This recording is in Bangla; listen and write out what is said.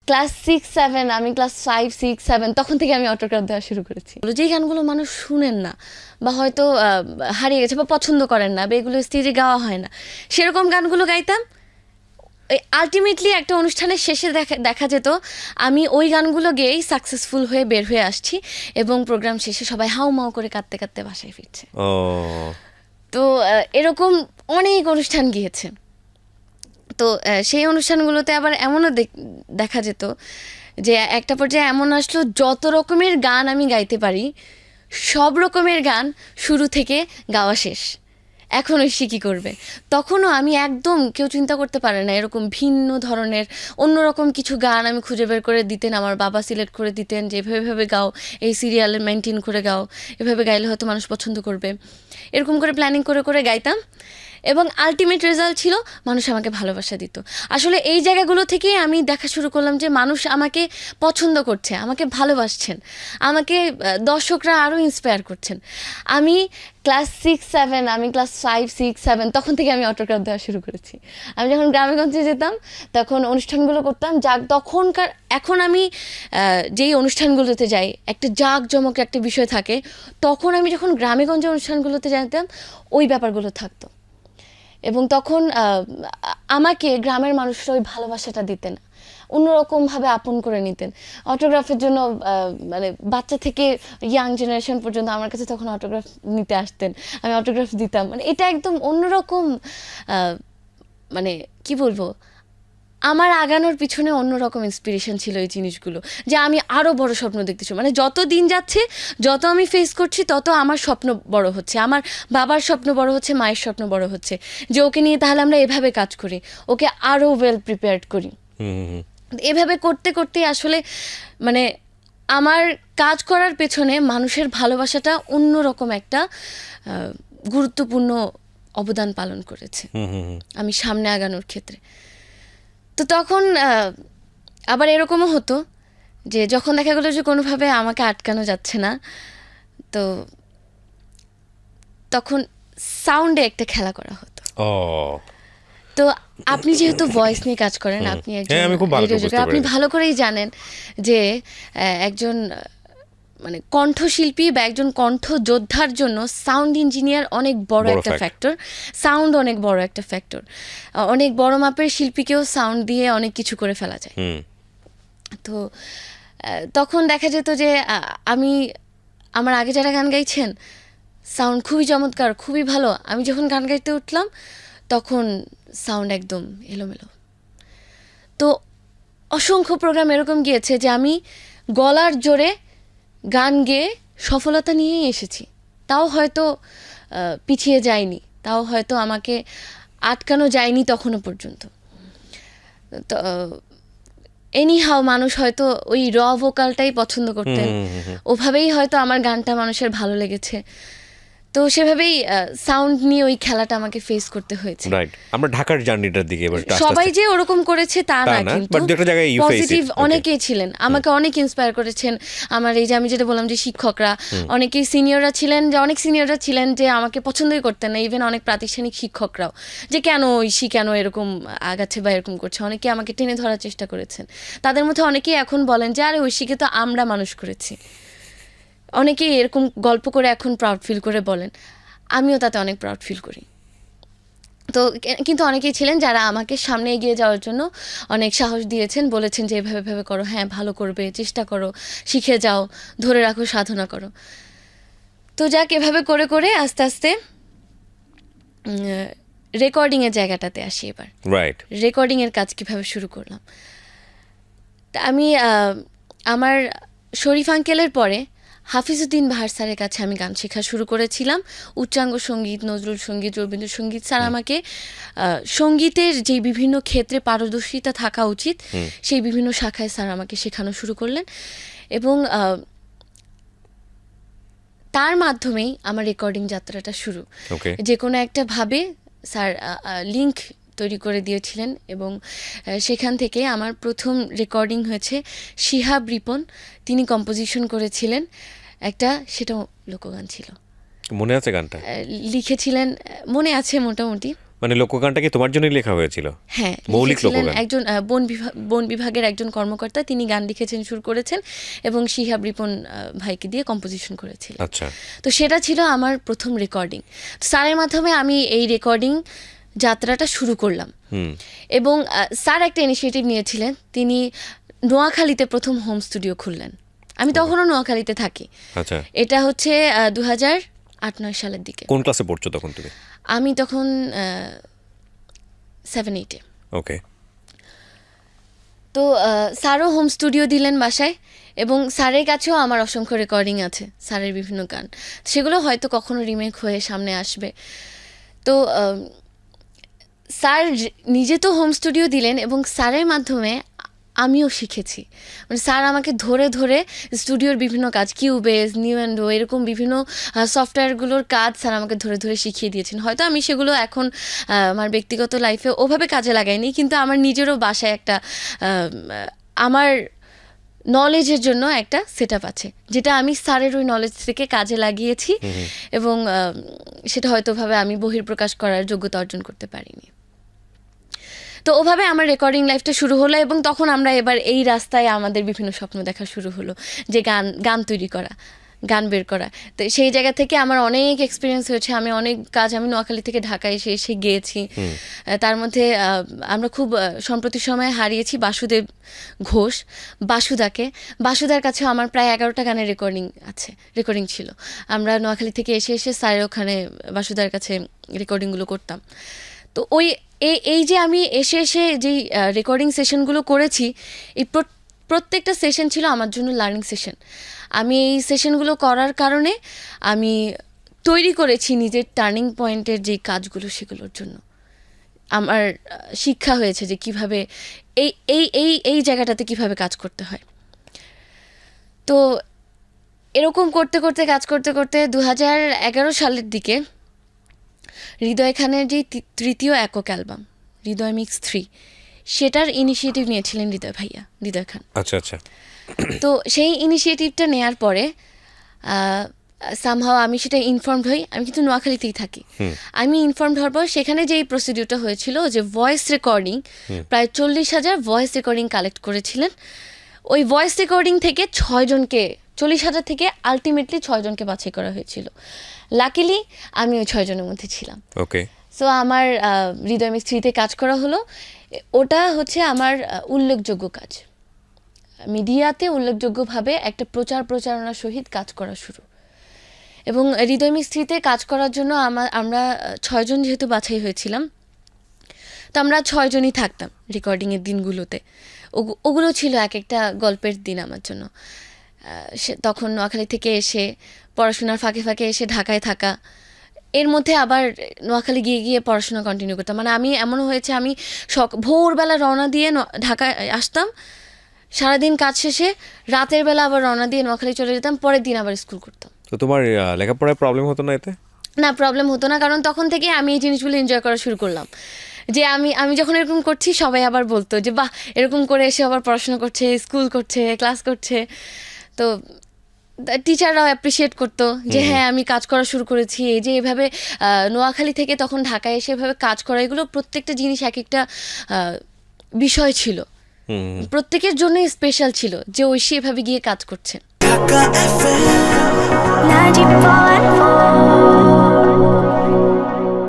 ক্লাস 6-7, আমি ক্লাস 5-6-7 তখন থেকে আমি অটোগ্রাফ দেওয়া শুরু করেছি। যেই গানগুলো মানুষ শুনেন না বা হয়তো হারিয়ে গেছে বা পছন্দ করেন না বা এগুলো স্টেজে গাওয়া হয় না, সেরকম গানগুলো গাইতাম। আলটিমেটলি একটা অনুষ্ঠানের শেষে দেখা যেত আমি ওই গানগুলো গেয়েই সাকসেসফুল হয়ে বের হয়ে আসছি এবং প্রোগ্রাম শেষে সবাই হাউমাউ করে কাঁদতে কাঁদতে বাসায় ফিরছে। তো এরকম অনেক অনুষ্ঠান গিয়েছে। তো সেই অনুষ্ঠানগুলোতে আবার এমনও দেখা যেত যে একটা পর্যায়ে এমন আসলো যত রকমের গান আমি গাইতে পারি সব রকমের গান শুরু থেকে গাওয়া শেষ, এখন ঐশী কী করবে। তখনও আমি একদম কেউ চিন্তা করতে পারে না এরকম ভিন্ন ধরনের অন্যরকম কিছু গান আমি খুঁজে বের করে দিতেন, আমার বাবা সিলেক্ট করে দিতেন যে এভাবে গাও, এই সিরিয়ালে মেনটেন করে গাও, এভাবে গাইলে হয়তো মানুষ পছন্দ করবে। এরকম করে প্ল্যানিং করে করে গাইতাম এবং আলটিমেট রেজাল্ট ছিল মানুষ আমাকে ভালোবাসা দিত। আসলে এই জায়গাগুলো থেকেই আমি দেখা শুরু করলাম যে মানুষ আমাকে পছন্দ করছে, আমাকে ভালোবাসছেন, আমাকে দর্শকরা আরও ইন্সপায়ার করছেন। আমি ক্লাস 6-7, আমি ক্লাস 5-6-7 তখন থেকে আমি অটোগ্রাফ দেওয়া শুরু করেছি। আমি যখন গ্রামেগঞ্জে যেতাম তখন অনুষ্ঠানগুলো করতাম তখনকার, এখন আমি যেই অনুষ্ঠানগুলোতে যাই একটা জাঁকজমক একটা বিষয় থাকে, তখন আমি যখন গ্রামেগঞ্জে অনুষ্ঠানগুলোতে যেতাম ওই ব্যাপারগুলো থাকতো এবং তখন আমাকে গ্রামের মানুষরা ওই ভালোবাসাটা দিতেন, অন্যরকমভাবে আপন করে নিতেন। অটোগ্রাফের জন্য মানে বাচ্চা থেকে ইয়াং জেনারেশন পর্যন্ত আমার কাছে তখন অটোগ্রাফ নিতে আসতেন, আমি অটোগ্রাফ দিতাম। মানে এটা একদম অন্যরকম, মানে কি বলবো, আমার আগানোর পিছনে অন্যরকম ইন্সপিরেশন ছিল এই জিনিসগুলো, যে আমি আরও বড় স্বপ্ন দেখতে চাই। মানে যত দিন যাচ্ছে, যত আমি ফেস করছি, তত আমার স্বপ্ন বড় হচ্ছে, আমার বাবার স্বপ্ন বড় হচ্ছে, মায়ের স্বপ্ন বড় হচ্ছে, যে ওকে নিয়ে তাহলে আমরা এভাবে কাজ করি, ওকে আরও ওয়েল প্রিপেয়ার্ড করি। এভাবে করতে করতে আসলে মানে আমার কাজ করার পেছনে মানুষের ভালোবাসাটা অন্যরকম একটা গুরুত্বপূর্ণ অবদান পালন করেছে আমি সামনে আগানোর ক্ষেত্রে। তো তখন আবার এরকমও হতো যে যখন দেখা গেলো যে কোনোভাবে আমাকে আটকানো যাচ্ছে না, তো তখন সাউন্ডে একটা খেলা করা হতো। তো আপনি যেহেতু ভয়েস নিয়ে কাজ করেন, আপনি একজন রেডিও জকি, আপনি ভালো করেই জানেন যে একজন মানে কণ্ঠশিল্পী বা একজন কণ্ঠ যোদ্ধার জন্য সাউন্ড ইঞ্জিনিয়ার অনেক বড় একটা ফ্যাক্টর, সাউন্ড অনেক বড় একটা ফ্যাক্টর। অনেক বড় মাপের শিল্পীকেও সাউন্ড দিয়ে অনেক কিছু করে ফেলা যায়। তো তখন দেখা যেত যে আমি আমার আগে যারা গান গাইছেন সাউন্ড খুবই চমৎকার, খুবই ভালো, আমি যখন গান গাইতে উঠলাম তখন সাউন্ড একদম এলোমেলো। তো অসংখ্য প্রোগ্রাম এরকম গিয়েছে যে আমি গলার জোরে গান গেয়ে সফলতা নিয়েই এসেছি, তাও হয়তো পিছিয়ে যায়নি, তাও হয়তো আমাকে আটকানো যায়নি তখনও পর্যন্ত। তো এনিহাও মানুষ হয়তো ওই র ভোকালটাই পছন্দ করতেন, ওভাবেই হয়তো আমার গানটা মানুষের ভালো লেগেছে। তো সেভাবেই সাউন্ড নিয়ে ওই খেলাটা আমাকে ফেস করতে হয়েছে। রাইট, আমরা ঢাকার জার্নিটার দিকে এবার সবাই যে ওরকম করেছে তা না, কিন্তু পজিটিভ অনেকেই ছিলেন, আমাকে অনেক ইন্সপায়ার করেছেন। আমার এই যে আমি যেটা বললাম যে শিক্ষকরা, অনেকেই সিনিয়ররা ছিলেন, যে অনেক সিনিয়ররা ছিলেন যে আমাকে পছন্দই করতেন না, ইভেন অনেক প্রাতিষ্ঠানিক শিক্ষকরাও, যে কেন ঐশী কেন এরকম আগাচ্ছে বা এরকম করছে, অনেকে আমাকে টেনে ধরার চেষ্টা করেছেন। তাদের মধ্যে অনেকেই এখন বলেন যে আরে ঐশীকে তো আমরা মানুষ করেছি। অনেকেই এরকম গল্প করে এখন প্রাউড ফিল করে বলেন, আমিও তাতে অনেক প্রাউড ফিল করি। তো কিন্তু অনেকেই ছিলেন যারা আমাকে সামনে এগিয়ে যাওয়ার জন্য অনেক সাহস দিয়েছেন, বলেছেন যে এভাবে এভাবে করো, হ্যাঁ ভালো করবে, চেষ্টা করো, শিখে যাও, ধরে রাখো, সাধনা করো। তো যাক, এভাবে করে করে আস্তে আস্তে রেকর্ডিংয়ের জায়গাটাতে আসি। এবার রেকর্ডিংয়ের কাজ কীভাবে শুরু করলাম, তা আমি আমার শরীফ আঙ্কেলের পরে হাফিজউদ্দিন বাহার স্যারের কাছে আমি গান শেখা শুরু করেছিলাম। উচ্চাঙ্গ সঙ্গীত, নজরুল সঙ্গীত, রবীন্দ্রসঙ্গীত। স্যার আমাকে সঙ্গীতের যে বিভিন্ন ক্ষেত্রে পারদর্শিতা থাকা উচিত সেই বিভিন্ন শাখায় স্যার আমাকে শেখানো শুরু করলেন এবং তার মাধ্যমেই আমার রেকর্ডিং যাত্রাটা শুরু। যে কোনো একটা ভাবে স্যার লিঙ্ক তৈরি করে দিয়েছিলেন এবং সেখান থেকে আমার প্রথম রেকর্ডিং হয়েছে শিহাব রিপন, তিনি কম্পোজিশন করেছিলেন একটা, সেটাও লোকগান ছিল। মনে আছে গানটা? লিখেছিলেন, মনে আছে মোটামুটি। মানে লোকগানটা কি তোমার জন্যই লেখা হয়েছিল? হ্যাঁ, মৌলিক লিখেছিলেন লোকগান। একজন বন বিভাগের একজন কর্মকর্তা, তিনি গান লিখেছেন, সুর করেছেন এবং শিহাব রিপন ভাইকে দিয়ে কম্পোজিশন করেছিলেন। আচ্ছা, তো সেটা ছিল আমার প্রথম রেকর্ডিং। স্যারের মাধ্যমে আমি এই রেকর্ডিং যাত্রাটা শুরু করলাম এবং স্যার একটা ইনিশিয়েটিভ নিয়েছিলেন। তিনি নোয়াখালীতে প্রথম হোম স্টুডিও খুললেন। আমি তখনও নোয়াখালীতে থাকি। আচ্ছা। এটা হচ্ছে 2008-9 সালের দিকে। কোন ক্লাসে পড়ছো তখন তুমি? আমি তখন 7-8-এ। ওকে। তো স্যারও হোম স্টুডিও দিলেন বাসায় এবং স্যারের কাছেও আমার অসংখ্য রেকর্ডিং আছে, স্যারের বিভিন্ন গান। সেগুলো হয়তো কখনো রিমেক হয়ে সামনে আসবে। তো স্যার নিজে তো হোম স্টুডিও দিলেন এবং স্যারের মাধ্যমে আমিও শিখেছি। মানে স্যার আমাকে ধরে ধরে স্টুডিওর বিভিন্ন কাজ, কিউবেজ, নিউএন্ডো, এরকম বিভিন্ন সফটওয়্যারগুলোর কাজ স্যার আমাকে ধরে ধরে শিখিয়ে দিয়েছেন। হয়তো আমি সেগুলো এখন আমার ব্যক্তিগত লাইফে ওভাবে কাজে লাগাইনি, কিন্তু আমার নিজেরও বাসায় একটা আমার নলেজের জন্য একটা সেট আপ আছে, যেটা আমি স্যারের ওই নলেজ থেকে কাজে লাগিয়েছি এবং সেটা হয়তোভাবে আমি বহির্প্রকাশ করার যোগ্যতা অর্জন করতে পারিনি। তো ওভাবে আমার রেকর্ডিং লাইফটা শুরু হলো এবং তখন আমরা এবার এই রাস্তায় আমাদের বিভিন্ন স্বপ্ন দেখা শুরু হলো, যে গান তৈরি করা, গান বের করা। তো সেই জায়গা থেকে আমার অনেক এক্সপিরিয়েন্স হয়েছে। আমি অনেক কাজ, আমি নোয়াখালী থেকে ঢাকায় এসে গিয়েছি। তার মধ্যে আমরা খুব সম্প্রতি সময়ে হারিয়েছি বাসুদেব ঘোষ, বাসুদার কাছে আমার প্রায় 11টা গানের রেকর্ডিং ছিল। আমরা নোয়াখালী থেকে এসে স্যারের ওখানে বাসুদার কাছে রেকর্ডিংগুলো করতাম। তো এই যে আমি এসে যেই রেকর্ডিং সেশনগুলো করেছি, এই প্রত্যেকটা সেশন ছিল আমার জন্য লার্নিং সেশন। আমি এই সেশনগুলো করার কারণে আমি তৈরি করেছি নিজের টার্নিং পয়েন্টের যে কাজগুলো, সেগুলোর জন্য আমার শিক্ষা হয়েছে যে কিভাবে এই জায়গাটাতে কিভাবে কাজ করতে হয়। তো এরকম কাজ করতে করতে 2011 সালের দিকে হৃদয় খানের যে তৃতীয় একক অ্যালবাম হৃদয় মিক্স 3, সেটার ইনিশিয়েটিভ নিয়েছিলেন হৃদয় খান। আচ্ছা আচ্ছা। তো সেই ইনিশিয়েটিভটা নেয়ার পরে সামহাও আমি সেটা ইনফর্মড হই। আমি কিন্তু নোয়াখালীতেই থাকি। আমি ইনফর্মড হওয়ার পর সেখানে যেই প্রসিডিউরটা হয়েছিল, যে ভয়েস রেকর্ডিং, প্রায় 40,000 ভয়েস রেকর্ডিং কালেক্ট করেছিলেন। ওই ভয়েস রেকর্ডিং থেকে 6 জনকে, 40,000 থেকে আলটিমেটলি 6 জনকে বাছাই করা হয়েছিল। লাকিলি আমি ওই 6 জনের মধ্যে ছিলাম। ওকে। সো আমার হৃদয় মিক্স 3-তে কাজ করা হলো। ওটা হচ্ছে আমার উল্লেখযোগ্য কাজ, মিডিয়াতে উল্লেখযোগ্যভাবে একটা প্রচারণার সহিত কাজ করা শুরু। এবং হৃদয় মিক্স 3-তে কাজ করার জন্য আমরা 6 জন যেহেতু বাছাই হয়েছিলাম, তো আমরা 6 জনই থাকতাম রেকর্ডিংয়ের দিনগুলোতে। ওগুলো ছিল এক একটা গল্পের দিন আমার জন্য। তখন নোয়াখালী থেকে এসে পড়াশোনার ফাঁকে ফাঁকে এসে ঢাকায় থাকা, এর মধ্যে আবার নোয়াখালী গিয়ে পড়াশোনা কন্টিনিউ করতাম। মানে আমি এমনও হয়েছে, আমি ভোরবেলা রওনা দিয়ে ঢাকায় আসতাম, সারাদিন কাজ শেষে রাতের বেলা আবার রওনা দিয়ে নোয়াখালী চলে যেতাম, পরের দিন আবার স্কুল করতাম। তো তোমার লেখাপড়ায় প্রবলেম হতো না এতে? না, প্রবলেম হতো না, কারণ তখন থেকে আমি এই জিনিসগুলো এনজয় করা শুরু করলাম। যে আমি যখন এরকম করছি, সবাই আবার বলতো যে বাহ, এরকম করে এসে আবার পড়াশোনা করছে, স্কুল করছে, ক্লাস করছে। তো টিচাররাও অ্যাপ্রিসিয়েট করতো যে হ্যাঁ, আমি কাজ করা শুরু করেছি। এই যে এভাবে নোয়াখালী থেকে তখন ঢাকায় এসে এভাবে কাজ করা, এগুলো প্রত্যেকটা জিনিস এক একটা বিষয় ছিল, প্রত্যেকের জন্যই স্পেশাল ছিল যে ঐশী এভাবে গিয়ে কাজ করছেন।